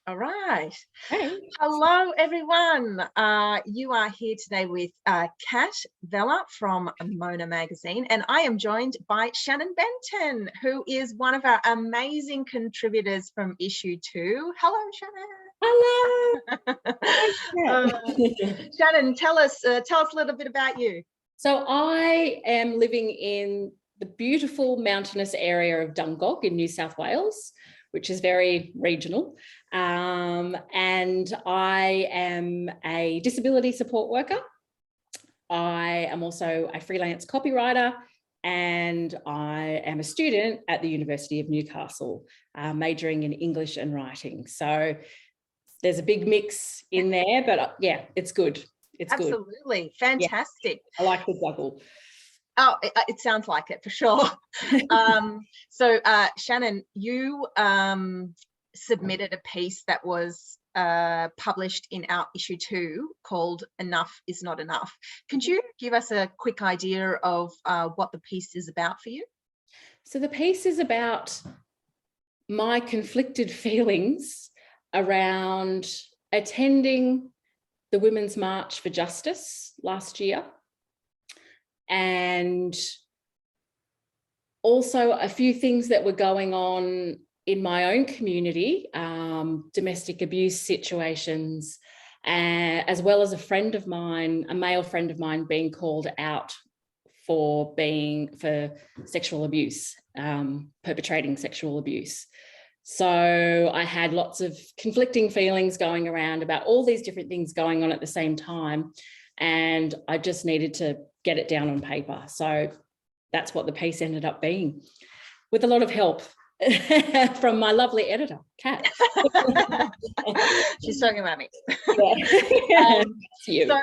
All right. Hey. Hello, everyone. You are here today with Kat Vella from Mona Magazine, and I am joined by Shannon Benton, who is one of our amazing contributors from issue 2. Hello, Shannon. Hello. Shannon, tell us a little bit about you. So I am living in the beautiful mountainous area of Dungog in New South Wales, which is very regional. And I am a disability support worker. I am also a freelance copywriter, and I am a student at the University of Newcastle, majoring in English and writing. So there's a big mix in there, but yeah, it's good. It's Absolutely. Good. Fantastic. Yeah, I like the juggle. Oh, it sounds like it for sure. So Shannon, you submitted a piece that was published in our issue 2 called Enough is Not Enough. Could you give us a quick idea of what the piece is about for you? So the piece is about my conflicted feelings around attending the Women's March for Justice last year, and also a few things that were going on in my own community, domestic abuse situations, as well as a friend of mine, a male friend of mine, being called out for sexual abuse, perpetrating sexual abuse. So I had lots of conflicting feelings going around about all these different things going on at the same time, and I just needed to get it down on paper. So that's what the piece ended up being, with a lot of help from my lovely editor, Kat. She's talking about me. Yeah. So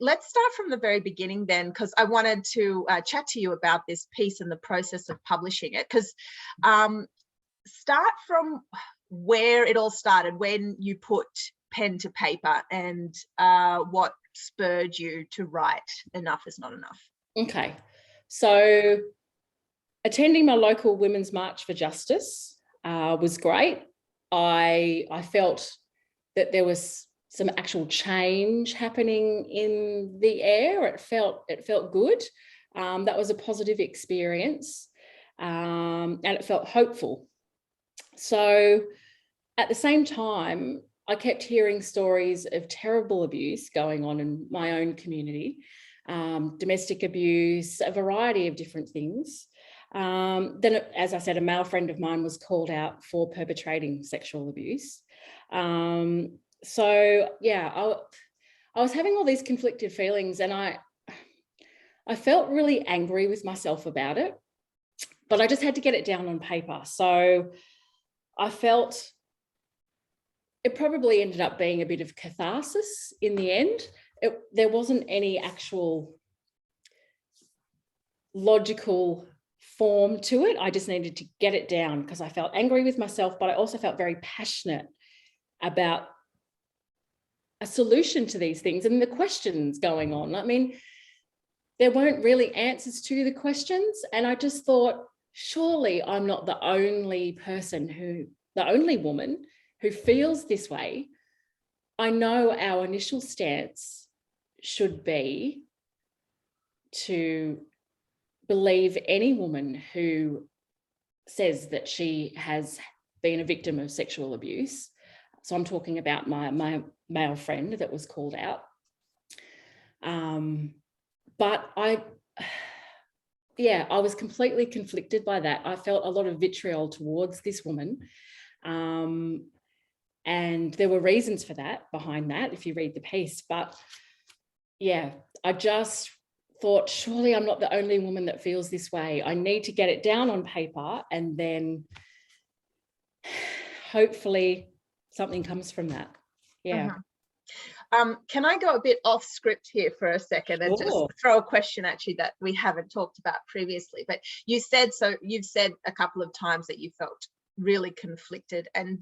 let's start from the very beginning then, because I wanted to chat to you about this piece and the process of publishing it. Because start from where it all started, when you put pen to paper, and what spurred you to write Enough is Not Enough. Okay, so attending my local Women's March for Justice was great. I felt that there was some actual change happening in the air. It felt good. That was a positive experience, and it felt hopeful. So at the same time, I kept hearing stories of terrible abuse going on in my own community, domestic abuse, a variety of different things. Then, as I said, a male friend of mine was called out for perpetrating sexual abuse. So yeah, I was having all these conflicted feelings, and I felt really angry with myself about it, but I just had to get it down on paper. So I felt it probably ended up being a bit of catharsis in the end. There wasn't any actual logical form to it. I just needed to get it down because I felt angry with myself, but I also felt very passionate about a solution to these things and the questions going on. I mean, there weren't really answers to the questions, and I just thought, surely I'm not the only woman who feels this way. I know our initial stance should be to believe any woman who says that she has been a victim of sexual abuse. So I'm talking about my male friend that was called out. But I was completely conflicted by that. I felt a lot of vitriol towards this woman. And there were reasons for that, behind that, if you read the piece. But yeah, I just thought, surely I'm not the only woman that feels this way. I need to get it down on paper, and then hopefully something comes from that. Yeah. Can I go a bit off script here for a second and just throw a question at you that we haven't talked about previously? But you've said a couple of times that you felt really conflicted and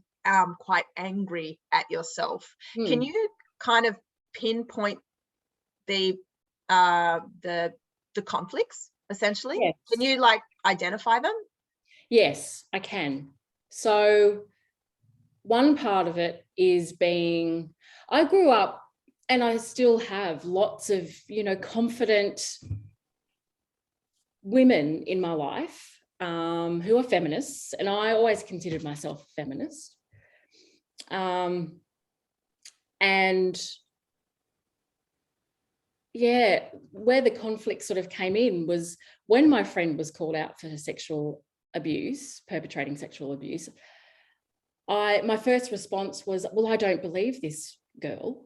quite angry at yourself. Can you kind of pinpoint the conflicts, essentially? Yes. Can you identify them? Yes, I can. So one part of it is I grew up, and I still have lots of, confident women in my life who are feminists, and I always considered myself a feminist. And yeah, where the conflict sort of came in was when my friend was called out for sexual abuse, perpetrating sexual abuse. My first response was, well, I don't believe this girl.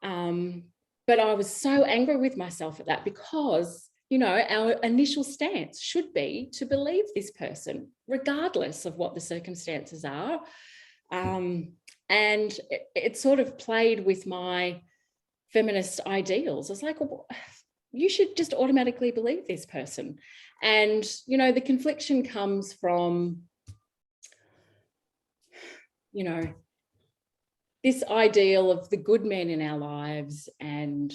But I was so angry with myself at that because, our initial stance should be to believe this person, regardless of what the circumstances are. And it sort of played with my feminist ideals. I was like, well, you should just automatically believe this person. And, the confliction comes from, this ideal of the good men in our lives and,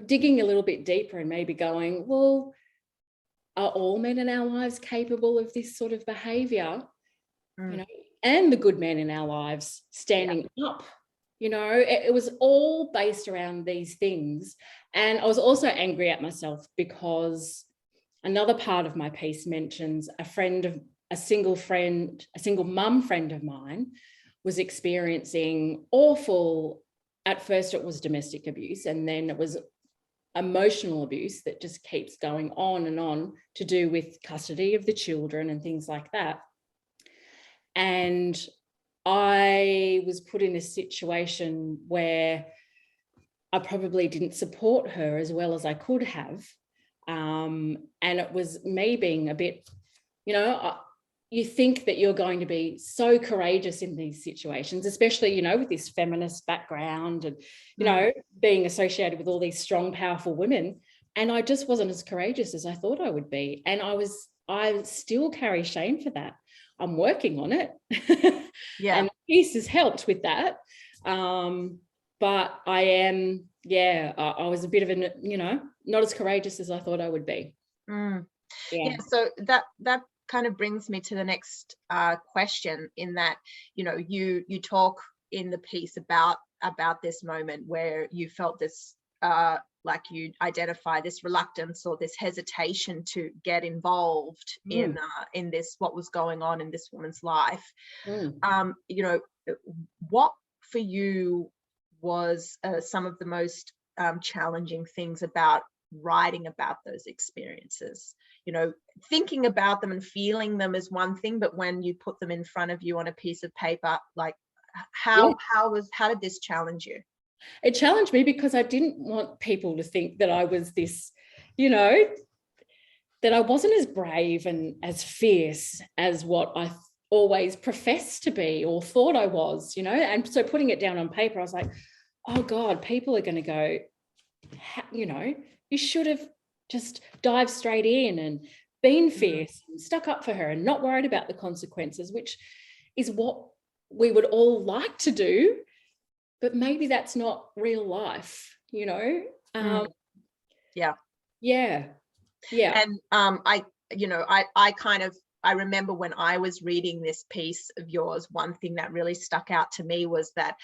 digging a little bit deeper and maybe going, well, are all men in our lives capable of this sort of behavior? And the good men in our lives standing up. It was all based around these things. And I was also angry at myself because another part of my piece mentions a single mum friend of mine was experiencing awful, at first it was domestic abuse, and then it was emotional abuse that just keeps going on and on to do with custody of the children and things like that. And I was put in a situation where I probably didn't support her as well as I could have. And it was me being a bit, you think that you're going to be so courageous in these situations, especially, with this feminist background and, being associated with all these strong, powerful women. And I just wasn't as courageous as I thought I would be. And I still carry shame for that. I'm working on it. Yeah. And peace has helped with that. But I am, I was a bit of not as courageous as I thought I would be. Yeah. So that kind of brings me to the next question, in that, you talk in the piece about this moment where you felt this, like you identify this reluctance or this hesitation to get involved in this, what was going on in this woman's life. What for you was some of the most challenging things about writing about those experiences? Thinking about them and feeling them is one thing, but when you put them in front of you on a piece of paper, like how did this challenge you? It challenged me because I didn't want people to think that I was this, that I wasn't as brave and as fierce as what I always professed to be or thought I was, and so putting it down on paper, I was like, oh God, people are going to go, you should have just dived straight in and been fierce and stuck up for her and not worried about the consequences, which is what we would all like to do, but maybe that's not real life, Yeah. And I remember when I was reading this piece of yours, one thing that really stuck out to me was that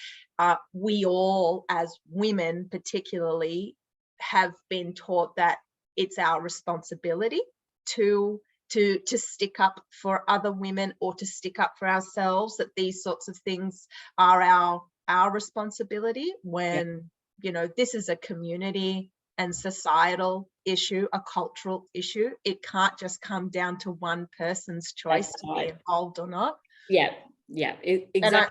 we all, as women particularly, have been taught that it's our responsibility to stick up for other women or to stick up for ourselves, that these sorts of things are our responsibility, when this is a community and societal issue, a cultural issue. It can't just come down to one person's choice to be involved or not. Exactly. And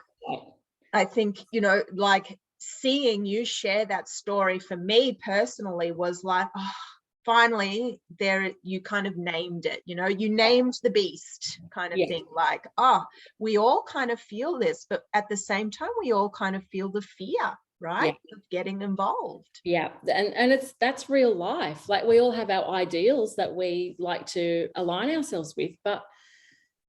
I think, like seeing you share that story for me personally was like, oh, finally there, you kind of named it, you named the beast kind of thing, like, we all kind of feel this, but at the same time we all kind of feel the fear, right, of getting involved. And that's real life. Like, we all have our ideals that we like to align ourselves with, but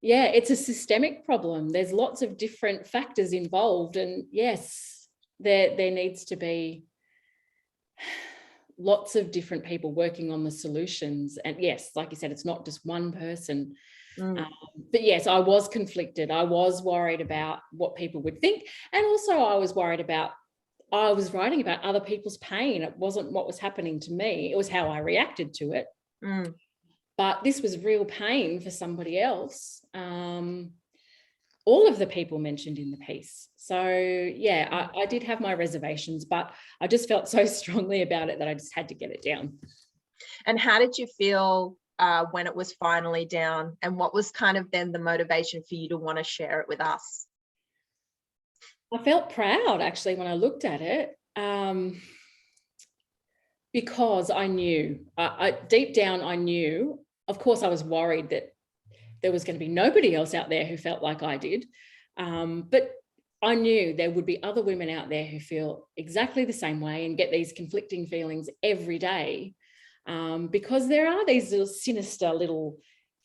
it's a systemic problem. There's lots of different factors involved, and yes, there needs to be lots of different people working on the solutions. And yes, like you said, it's not just one person. But but yes, I was conflicted. I was worried about what people would think. And also I was writing about other people's pain. It wasn't what was happening to me. It was how I reacted to it. Mm. But this was real pain for somebody else. All of the people mentioned in the piece. So yeah, I did have my reservations, but I just felt so strongly about it that I just had to get it down. And how did you feel when it was finally down? And what was kind of then the motivation for you to want to share it with us? I felt proud actually when I looked at it, because I knew, deep down I knew, of course I was worried that there was going to be nobody else out there who felt like I did. But I knew there would be other women out there who feel exactly the same way and get these conflicting feelings every day, because there are these little sinister little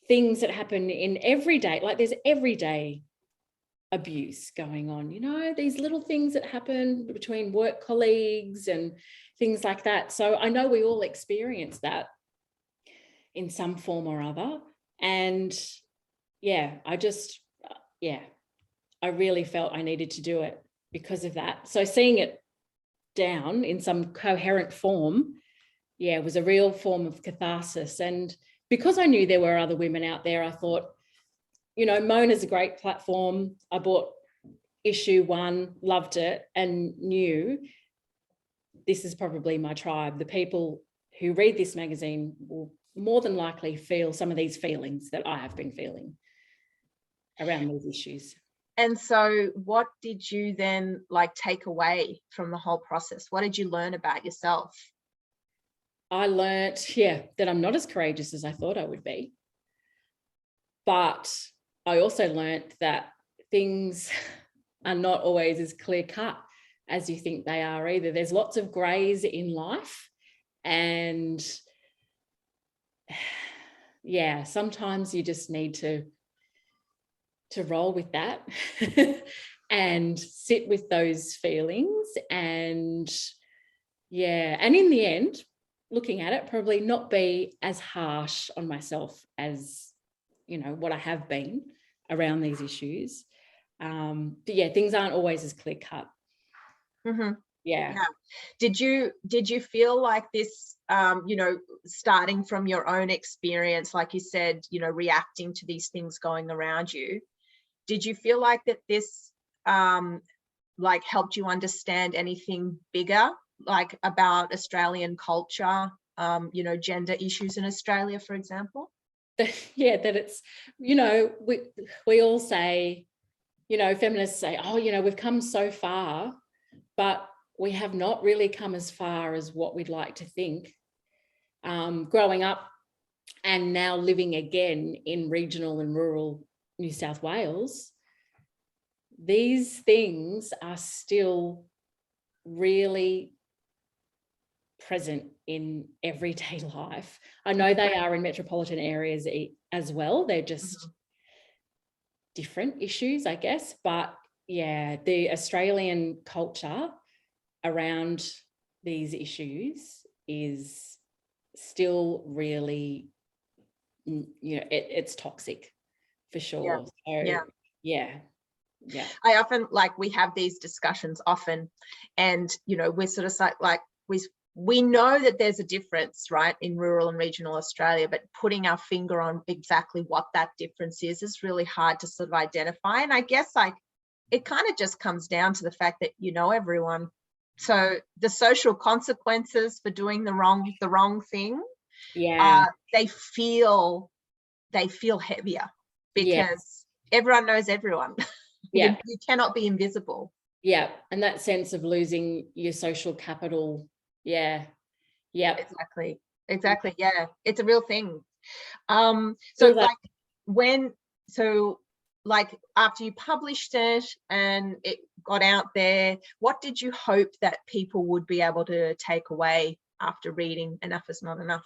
things that happen in everyday, like there's everyday abuse going on, you know, these little things that happen between work colleagues and things like that. So I know we all experience that in some form or other. And yeah, I really felt I needed to do it because of that. So seeing it down in some coherent form, was a real form of catharsis. And because I knew there were other women out there, I thought, you know, Mona's a great platform. I bought issue 1, loved it, and knew this is probably my tribe. The people who read this magazine will more than likely feel some of these feelings that I have been feeling around these issues. And so what did you then take away from the whole process? What did you learn about yourself? I learnt, that I'm not as courageous as I thought I would be. But I also learnt that things are not always as clear cut as you think they are either. There's lots of greys in life. And sometimes you just need to roll with that and sit with those feelings. And in the end, looking at it, probably not be as harsh on myself as, you know, what I have been around these issues. But things aren't always as clear cut. Mm-hmm. Yeah. Did you feel like this, starting from your own experience, like you said, reacting to these things going around you, did you feel like that this helped you understand anything bigger, like about Australian culture, gender issues in Australia, for example? That it's, we all say, feminists say, oh, we've come so far, but we have not really come as far as what we'd like to think. Growing up and now living again in regional and rural New South Wales, these things are still really present in everyday life. I know they are in metropolitan areas as well. They're just different issues, I guess. But the Australian culture around these issues is still really, it's toxic for sure. I often, we have these discussions often, and we're sort of like we know that there's a difference, right, in rural and regional Australia, but putting our finger on exactly what that difference is really hard to sort of identify. And I guess it kind of just comes down to the fact that everyone. So the social consequences for doing the wrong thing, they feel heavier because everyone knows everyone. You cannot be invisible. And that sense of losing your social capital. Exactly. It's a real thing. After you published it and it got out there, what did you hope that people would be able to take away after reading Enough Is Not Enough?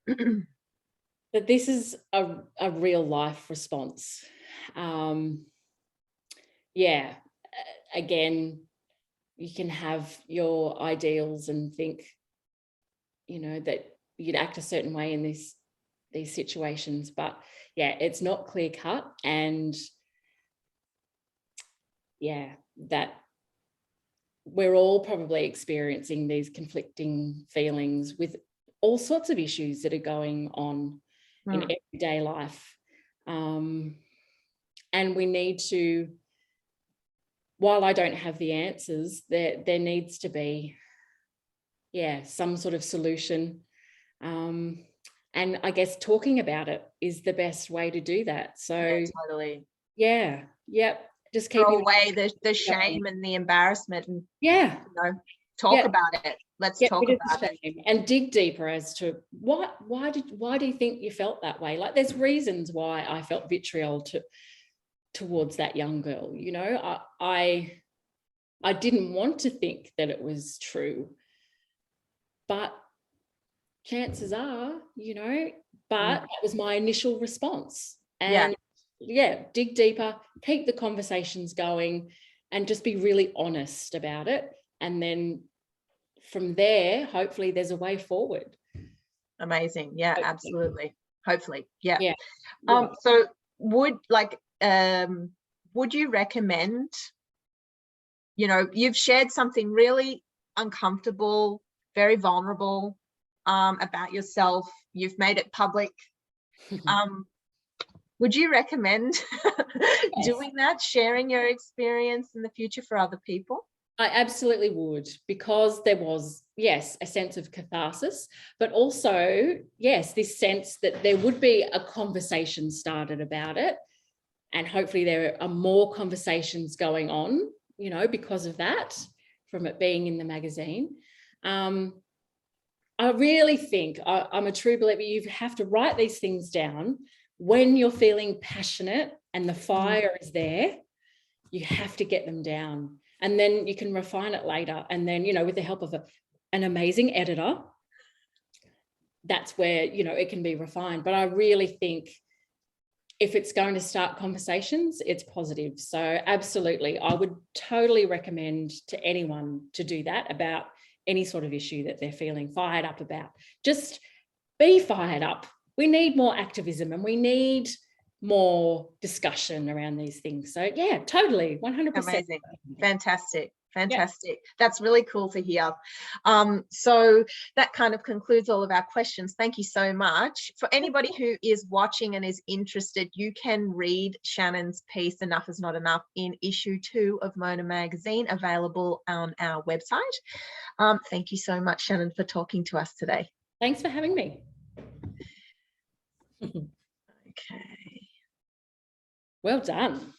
That this is a real life response. Again, you can have your ideals and think, that you'd act a certain way in these situations, but yeah, it's not clear cut. And yeah, that we're all probably experiencing these conflicting feelings with all sorts of issues that are going on in everyday life. And we need to, while I don't have the answers, there needs to be, yeah, some sort of solution. And I guess talking about it is the best way to do that. So Yeah, totally. yeah, yep. Just Throw keeping away the shame and the embarrassment, and yeah, talk about it. Let's get talk rid of the about it. shame and dig deeper as to why do you think you felt that way? Like, there's reasons why I felt vitriol towards that young girl. You know, I didn't want to think that it was true, but chances are, you know, but that was my initial response. And yeah, dig deeper, keep the conversations going, and just be really honest about it. And then from there, hopefully there's a way forward. Amazing. Yeah, Hopefully. Absolutely. Hopefully. Yeah. Yeah. So would you recommend, you know, you've shared something really uncomfortable, very vulnerable, about yourself. You've made it public. Would you recommend doing that, sharing your experience in the future for other people? I absolutely would, because there was, yes, a sense of catharsis, but also, yes, this sense that there would be a conversation started about it. And hopefully there are more conversations going on, you know, because of that, from it being in the magazine. I really think, I'm a true believer, you have to write these things down when you're feeling passionate and the fire is there. You have to get them down, and then you can refine it later. And then, you know, with the help of an amazing editor, that's where, you know, it can be refined. But I really think if it's going to start conversations, it's positive. So absolutely, I would totally recommend to anyone to do that about any sort of issue that they're feeling fired up about. Just be fired up. We need more activism, and we need more discussion around these things. So yeah, totally, 100%. Amazing. Fantastic. Fantastic. Yeah. That's really cool to hear. So that kind of concludes all of our questions. Thank you so much. For anybody who is watching and is interested, you can read Shannon's piece, Enough is Not Enough, in issue 2 of Mona Magazine, available on our website. Thank you so much, Shannon, for talking to us today. Thanks for having me. Okay. Well done.